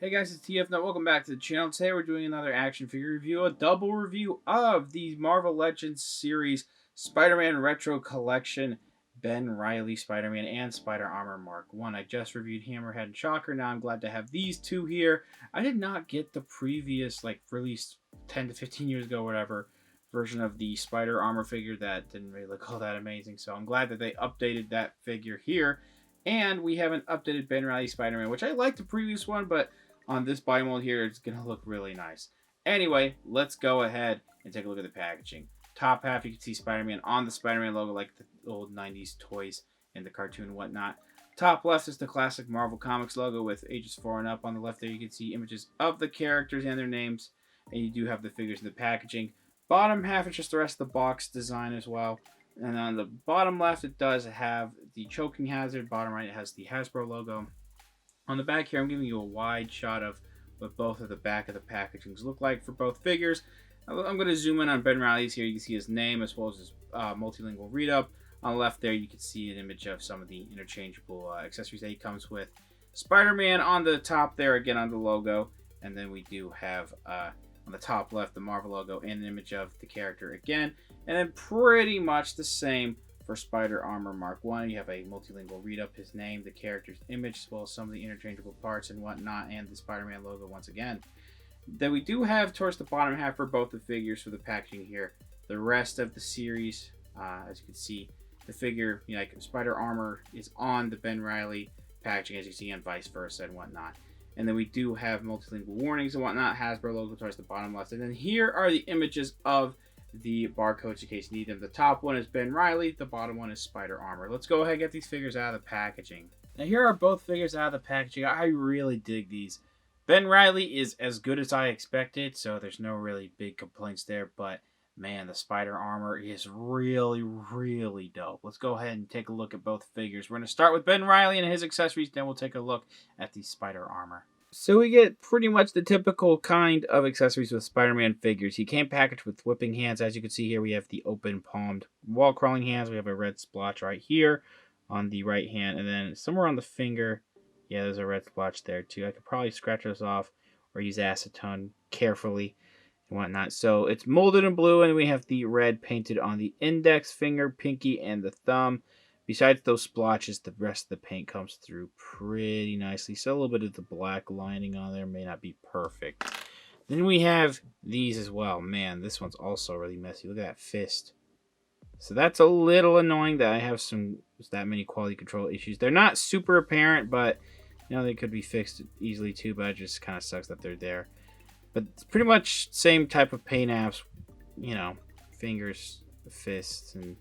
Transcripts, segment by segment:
Hey guys, it's TF. Now, welcome back to the channel. Today we're doing another action figure review, a double review of the Marvel Legends series Spider-Man Retro Collection, Ben Reilly Spider-Man and Spider Armor Mark 1. I just reviewed Hammerhead and Shocker. Now I'm glad to have these two here. I did not get the previous, released 10 to 15 years ago, whatever, version of the Spider Armor figure that didn't really look all that amazing. So I'm glad that they updated that figure here. And we have an updated Ben Reilly Spider-Man, which I liked the previous one, but on this buy mold here, it's going to look really nice. Anyway, let's go ahead and take a look at the packaging. Top half, you can see Spider-Man on the Spider-Man logo, like the old 90s toys in the cartoon and whatnot. Top left is the classic Marvel Comics logo with ages 4 and up. On the left there, you can see images of the characters and their names. And you do have the figures in the packaging. Bottom half is just the rest of the box design as well. And on the bottom left, it does have the choking hazard. Bottom right, it has the Hasbro logo. On the back here, I'm giving you a wide shot of what both of the back of the packagings look like for both figures. I'm going to zoom in on Ben Reilly's here. You can see his name as well as his multilingual read-up. On the left there, you can see an image of some of the interchangeable accessories that he comes with. Spider-Man on the top there, again on the logo. And then we do have, on the top left, the Marvel logo and an image of the character again. And then pretty much the same for Spider Armor Mark 1, you have a multilingual read-up, his name, the character's image, as well as some of the interchangeable parts and whatnot, and the Spider-Man logo once again. Then we do have, towards the bottom half for both the figures for the packaging here, the rest of the series. As you can see, the figure, like Spider Armor, is on the Ben Reilly packaging, as you see, and vice versa and whatnot. And then we do have multilingual warnings and whatnot, Hasbro logo towards the bottom left. And then here are the images of the barcodes in case you need them. The top one is Ben Reilly, the bottom one is Spider Armor. Let's go ahead and get these figures out of the packaging. Now here are both figures out of the packaging. I really dig these. Ben Reilly is as good as I expected, so there's no really big complaints there, but man, the Spider Armor is really dope. Let's go ahead and take a look at both figures. We're going to start with Ben Reilly and his accessories, then we'll take a look at the Spider Armor. So we get pretty much the typical kind of accessories with Spider-Man figures. He came packaged with whipping hands. As you can see here, we have the open palmed wall crawling hands. We have a red splotch right here on the right hand. And then somewhere on the finger, yeah, there's a red splotch there too. I could probably scratch those off or use acetone carefully and whatnot. So it's molded in blue, and we have the red painted on the index finger, pinky, and the thumb. Besides those splotches, the rest of the paint comes through pretty nicely. So a little bit of the black lining on there may not be perfect. Then we have these as well. Man, this one's also really messy. Look at that fist. So that's a little annoying that I have that many quality control issues. They're not super apparent, but you know, they could be fixed easily too, but it just kind of sucks that they're there. But it's pretty much same type of paint apps, you know, fingers, fists, and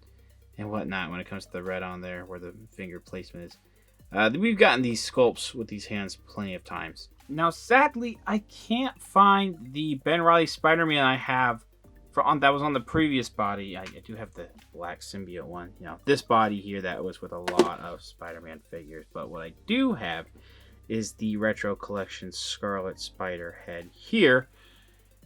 whatnot when it comes to the red on there where the finger placement is. We've gotten these sculpts with these hands plenty of times. Now, sadly, I can't find the Ben Reilly Spider-Man I have that was on the previous body. I do have the black symbiote one. You know, this body here that was with a lot of Spider-Man figures. But what I do have is the Retro Collection Scarlet Spider head here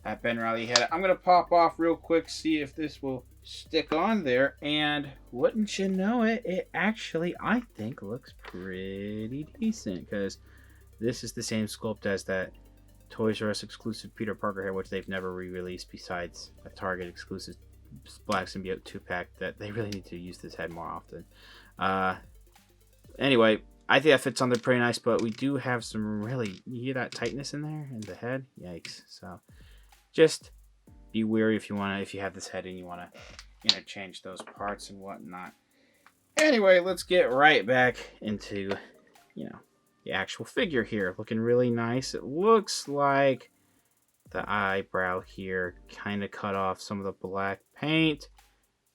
at Ben Reilly head. I'm going to pop off real quick, see if this will stick on there, and wouldn't you know it, it actually, I think, looks pretty decent, because this is the same sculpt as that Toys R Us exclusive Peter Parker hair, which they've never re-released besides a Target exclusive Black Symbiote 2-pack that they really need to use this head more often. Anyway, I think that fits on there pretty nice, but we do have some really, you hear that tightness in there in the head? Yikes. So just be wary if you have this head and you want to interchange those parts and whatnot. Anyway, let's get right back into, you know, the actual figure here. Looking really nice. It looks like the eyebrow here kind of cut off some of the black paint.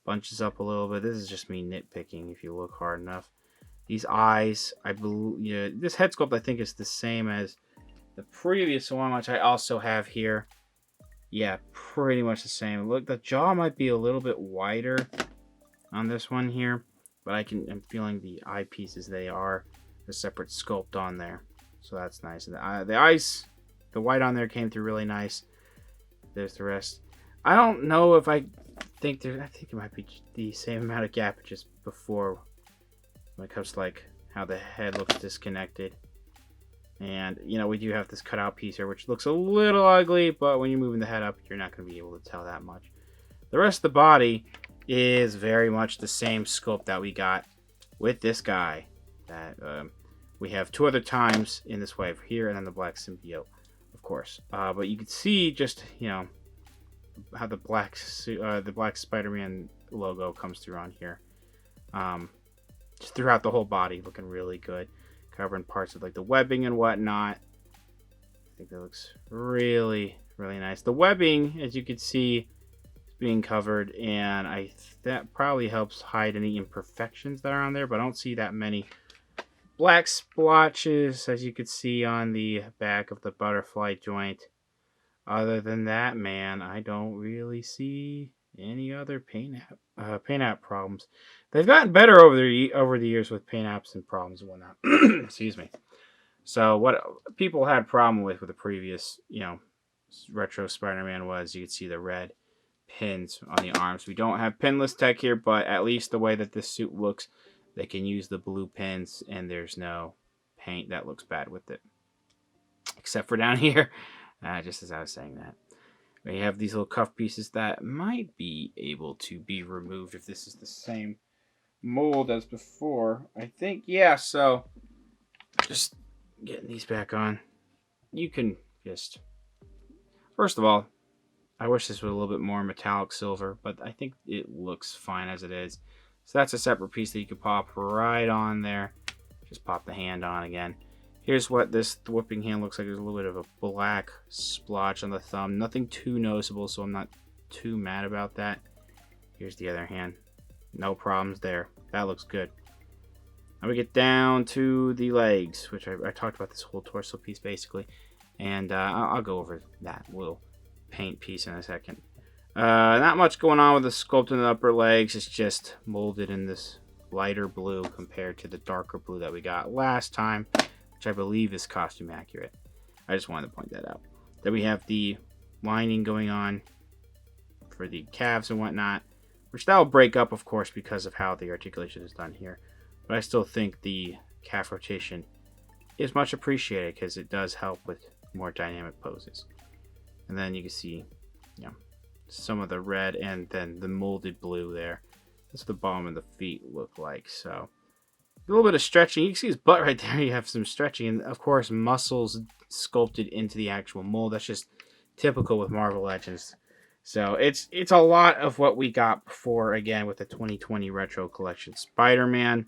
Bunches up a little bit. This is just me nitpicking if you look hard enough. These eyes, I believe, yeah, this head sculpt I think is the same as the previous one, which I also have here. Yeah, pretty much the same. Look, the jaw might be a little bit wider on this one here, but I'm feeling the eyepieces, they are a separate sculpt on there. So that's nice. And the eyes, the white on there came through really nice. There's the rest. I don't know if I think it might be the same amount of gap just before when it comes to like how the head looks disconnected And, you know, we do have this cutout piece here, which looks a little ugly, but when you're moving the head up, you're not going to be able to tell that much. The rest of the body is very much the same sculpt that we got with this guy. That we have 2 other times in this wave here, and then the black symbiote, of course. But you can see just, you know, how the black Spider-Man logo comes through on here. Just throughout the whole body, looking really good. Covering parts of like the webbing and whatnot. I think that looks really, really nice. The webbing, as you can see, is being covered, and that probably helps hide any imperfections that are on there, but I don't see that many black splotches, as you can see on the back of the butterfly joint. Other than that, man, I don't really see any other paint app problems. They've gotten better over the years with paint apps and problems and whatnot. Excuse me. So what people had problem with the previous, you know, retro Spider-Man was you could see the red pins on the arms. We don't have pinless tech here, but at least the way that this suit looks, they can use the blue pins, and there's no paint that looks bad with it, except for down here. Just as I was saying that. We have these little cuff pieces that might be able to be removed if this is the same mold as before. I think, yeah, so just getting these back on. You can just... First of all, I wish this was a little bit more metallic silver, but I think it looks fine as it is. So that's a separate piece that you can pop right on there. Just pop the hand on again. Here's what this whipping hand looks like. There's a little bit of a black splotch on the thumb. Nothing too noticeable, so I'm not too mad about that. Here's the other hand. No problems there. That looks good. Now we get down to the legs, which I talked about this whole torso piece basically. And I'll go over that little paint piece in a second. Not much going on with the sculpt in the upper legs. It's just molded in this lighter blue compared to the darker blue that we got last time, which I believe is costume accurate. I just wanted to point that out. Then we have the lining going on for the calves and whatnot, which that will break up, of course, because of how the articulation is done here. But I still think the calf rotation is much appreciated because it does help with more dynamic poses. And then you can see, you know, some of the red and then the molded blue there. That's what the bottom of the feet look like. So a little bit of stretching. You can see his butt right there. You have some stretching, and of course muscles sculpted into the actual mold. That's just typical with Marvel Legends. So it's a lot of what we got before, again, with the 2020 Retro Collection Spider-Man.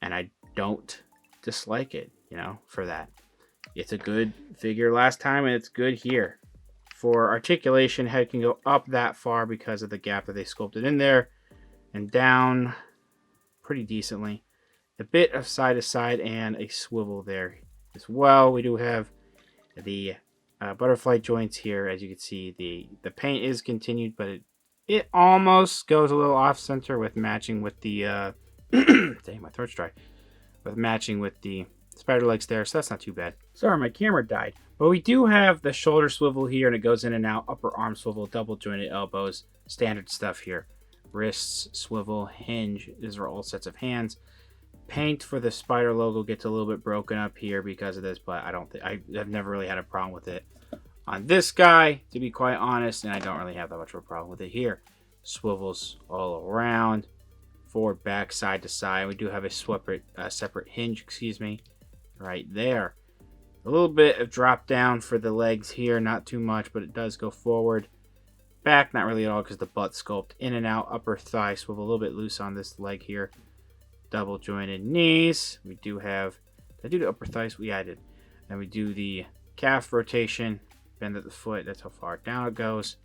And I don't dislike it, you know, for that. It's a good figure last time, and it's good here. For articulation, head can go up that far because of the gap that they sculpted in there, and down pretty decently. A bit of side to side and a swivel there as well. We do have the butterfly joints here. As you can see, the paint is continued, but it almost goes a little off center with matching with the dang, my throat's dry. With matching with the spider legs there, so that's not too bad. Sorry, my camera died. But we do have the shoulder swivel here, and it goes in and out. Upper arm swivel, double jointed elbows, standard stuff here. Wrists, swivel, hinge. These are all sets of hands. Paint for the spider logo gets a little bit broken up here because of this, but I've never really had a problem with it on this guy, to be quite honest, and I don't really have that much of a problem with it here. Swivels all around, forward, back, side to side. We do have a separate hinge, excuse me, right there. A little bit of drop down for the legs here, not too much, but it does go forward. Back, not really at all, because the butt sculpt in and out. Upper thigh swivel a little bit loose on this leg here. Double jointed knees. We do have, did I do the upper thighs? Yeah, I did. Then we do the calf rotation, bend at the foot. That's how far down it goes.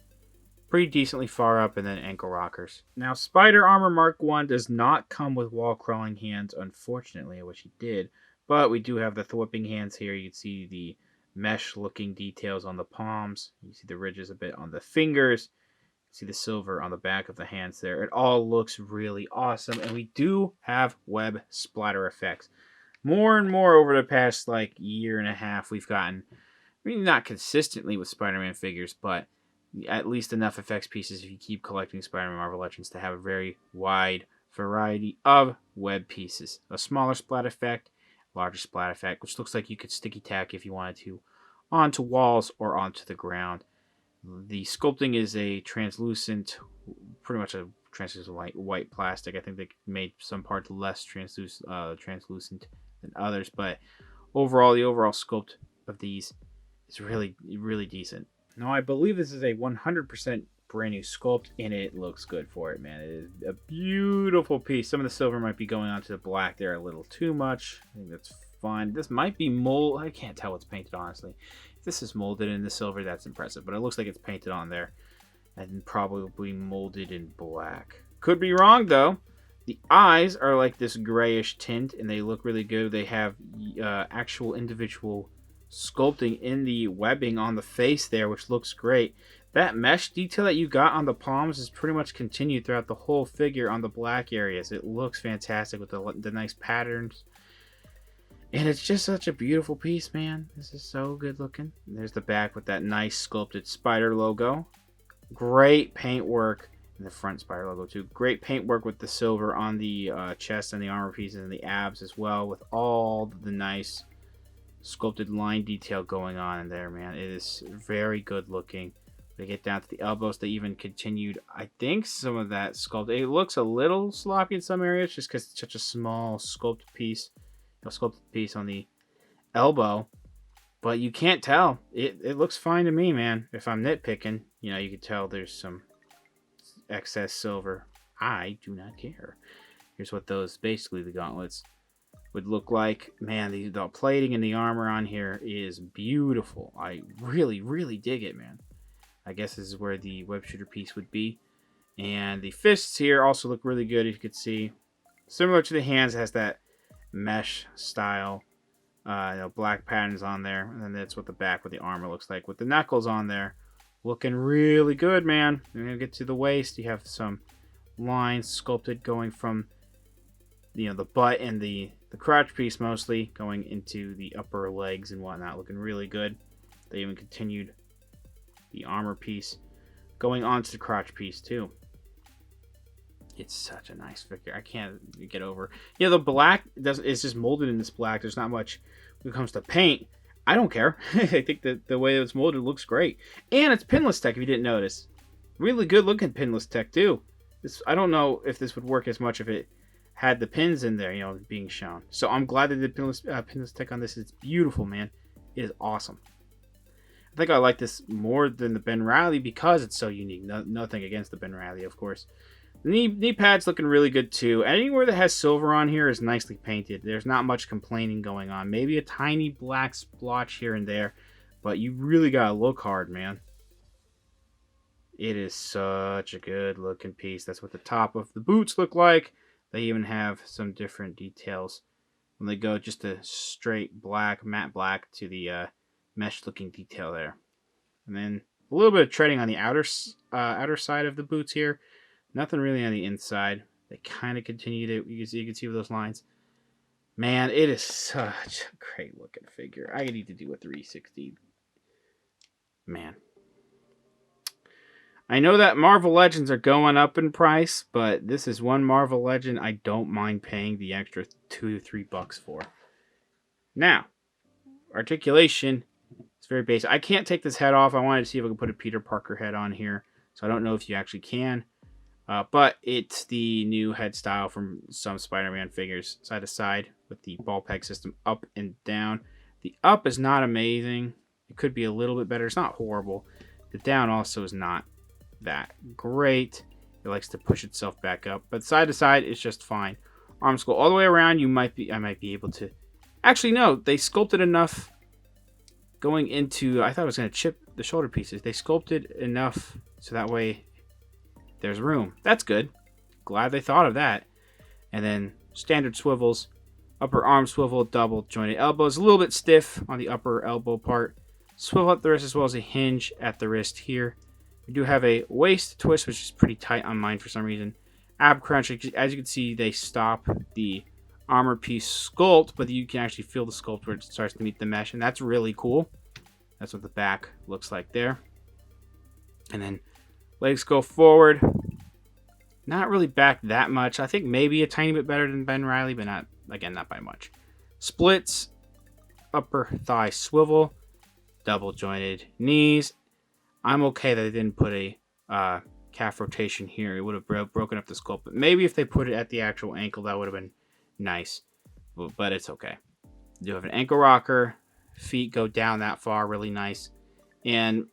Pretty decently far up, and then ankle rockers. Now, Spider Armor Mark 1 does not come with wall crawling hands, unfortunately. I wish he did. But we do have the whipping hands here. You can see the mesh looking details on the palms. You see the ridges a bit on the fingers. You see the silver on the back of the hands there. It all looks really awesome. And we do have web splatter effects. More and more over the past like year and a half we've gotten, I mean, not consistently with Spider-Man figures, but at least enough effects pieces if you keep collecting Spider-Man Marvel Legends to have a very wide variety of web pieces. A smaller splat effect, larger splat effect, which looks like you could sticky tack if you wanted to onto walls or onto the ground. The sculpting is a translucent, pretty much a translucent white plastic. I think they made some parts less translucent than others, but overall, the overall sculpt of these is really, really decent. Now, I believe this is a 100% brand new sculpt, and it looks good for it, man. It is a beautiful piece. Some of the silver might be going onto the black there a little too much. I think that's fine. This might be mold. I can't tell what's painted, honestly. If this is molded in the silver, that's impressive, but it looks like it's painted on there and probably molded in black. Could be wrong, though. The eyes are like this grayish tint, and they look really good. They have actual individual sculpting in the webbing on the face there, which looks great. That mesh detail that you got on the palms is pretty much continued throughout the whole figure on the black areas. It looks fantastic with the nice patterns. And it's just such a beautiful piece, man. This is so good looking. And there's the back with that nice sculpted spider logo. Great paint work. And the front spider logo too. Great paint work with the silver on the chest and the armor pieces and the abs as well, with all the nice sculpted line detail going on in there, man. It is very good looking. They get down to the elbows. They even continued, I think, some of that sculpt. It looks a little sloppy in some areas just because it's such a small sculpted piece on the elbow. But you can't tell. It looks fine to me, man. If I'm nitpicking, you know, you can tell there's some excess silver. I do not care. Here's what those, basically the gauntlets, would look like. Man, the plating and the armor on here is beautiful. I really, really dig it, man. I guess this is where the web shooter piece would be. And the fists here also look really good, if you could see. Similar to the hands, it has that mesh style, black patterns on there. And then that's what the back with the armor looks like, with the knuckles on there. Looking really good, man. We're going to get to the waist. You have some lines sculpted going from the butt and the crotch piece mostly, going into the upper legs and whatnot. Looking really good. They even continued the armor piece going onto the crotch piece too. It's such a nice figure. I can't get over. Yeah, the black is just molded in this black. There's not much when it comes to paint. I don't care. I think that the way it's molded looks great. And it's pinless tech, if you didn't notice. Really good looking pinless tech too. I don't know if this would work as much if it had the pins in there, being shown. So I'm glad they did pinless tech on this. It's beautiful, man. It is awesome. I think I like this more than the Ben Reilly because it's so unique. Nothing against the Ben Reilly, of course. The knee pad's looking really good too. Anywhere that has silver on here is nicely painted. There's not much complaining going on. Maybe a tiny black splotch here and there, but you really gotta look hard, man. It is such a good looking piece. That's what the top of the boots look like. They even have some different details when they go just a straight black, matte black, to the mesh looking detail there. And then a little bit of treading on the outer side of the boots here. Nothing really on the inside. They kind of continue to, you can see with those lines. Man, it is such a great looking figure. I need to do a 360. Man. I know that Marvel Legends are going up in price, but this is one Marvel Legend I don't mind paying the extra $2 to $3 for. Now, Articulation. It's very basic. I can't take this head off. I wanted to see if I could put a Peter Parker head on here. So I don't know if you actually can. But it's the new head style from some Spider-Man figures, side to side, with the ball peg system up and down. The up is not amazing. It could be a little bit better. It's not horrible. The down also is not that great. It likes to push itself back up. But side to side is just fine. Arms go all the way around. I might be able to... Actually, no. They sculpted enough going into... I thought I was going to chip the shoulder pieces. They sculpted enough so that way... There's room. That's good. Glad they thought of that. And then standard swivels. Upper arm swivel, double jointed elbows. A little bit stiff on the upper elbow part. Swivel at the wrist as well as a hinge at the wrist here. We do have a waist twist, which is pretty tight on mine for some reason. Ab crunch. As you can see, they stop the armor piece sculpt, but you can actually feel the sculpt where it starts to meet the mesh, and that's really cool. That's what the back looks like there. And then legs go forward. Not really back that much. I think maybe a tiny bit better than Ben Reilly, but not by much. splits, upper thigh swivel, double jointed knees. I'm okay that they didn't put a calf rotation here. It would have broken up the sculpt. But maybe if they put it at the actual ankle, that would have been nice. But it's okay. You have an ankle rocker. Feet go down that far, really nice. And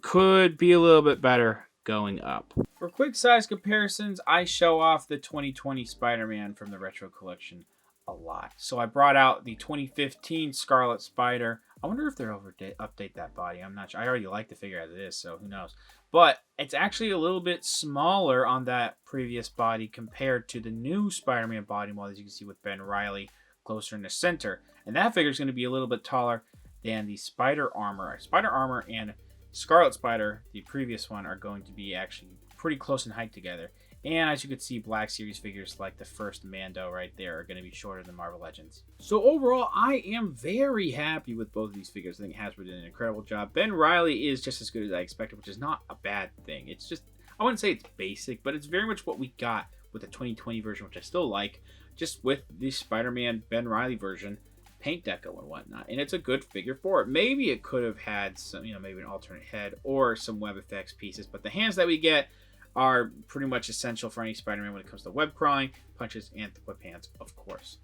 could be a little bit better going up. For quick size comparisons, I show off the 2020 Spider-Man from the Retro Collection a lot. So I brought out the 2015 Scarlet Spider. I wonder if they'll update that body. I'm not sure. I already like the figure as it is, so who knows. But it's actually a little bit smaller on that previous body compared to the new Spider-Man body model, as you can see with Ben Reilly closer in the center. And that figure is going to be a little bit taller than the Spider Armor. Spider Armor and Scarlet Spider, the previous one, are going to be actually pretty close in height together. And as you can see, Black Series figures like the first Mando right there are going to be shorter than Marvel Legends. So overall, I am very happy with both of these figures. I think Hasbro did an incredible job. Ben Reilly is just as good as I expected, which is not a bad thing. It's just, I wouldn't say it's basic, but it's very much what we got with the 2020 version, which I still like, just with the Spider-Man Ben Reilly version, paint deco and whatnot, and it's a good figure for it. Maybe it could have had some, maybe an alternate head or some web effects pieces, but the hands that we get are pretty much essential for any Spider-Man when it comes to web crawling, punches, and whip hands, of course.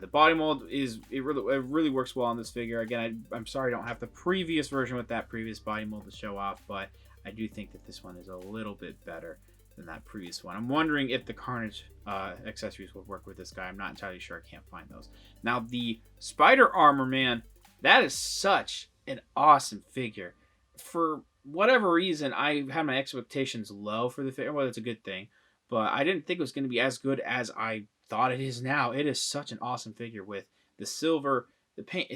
The body mold really works well on this figure. Again, I'm sorry I don't have the previous version with that previous body mold to show off, but I do think that this one is a little bit better than that previous one. I'm wondering if the Carnage accessories would work with this guy. I'm not entirely sure. I can't find those. Now, the Spider Armor, man, that is such an awesome figure. For whatever reason, I had my expectations low for the figure. Well, that's a good thing, but I didn't think it was going to be as good as I thought it is now. It is such an awesome figure with the silver, the paint.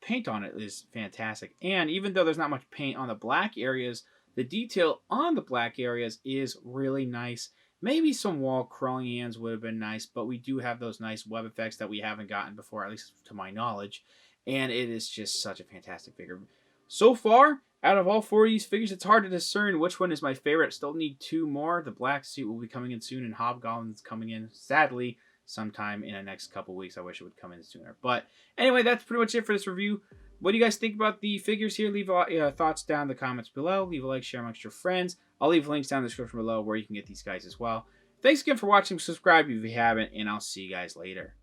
Paint on it is fantastic. And even though there's not much paint on the black areas, the detail on the black areas is really nice. Maybe some wall crawling hands would have been nice, but we do have those nice web effects that we haven't gotten before, at least to my knowledge. And it is just such a fantastic figure. So far, out of all four of these figures, it's hard to discern which one is my favorite. Still need two more. The black suit will be coming in soon, and Hobgoblin's coming in, sadly, sometime in the next couple weeks. I wish it would come in sooner. But anyway, that's pretty much it for this review. What do you guys think about the figures here? Leave thoughts down in the comments below. Leave a like, share amongst your friends. I'll leave links down in the description below where you can get these guys as well. Thanks again for watching. Subscribe if you haven't, and I'll see you guys later.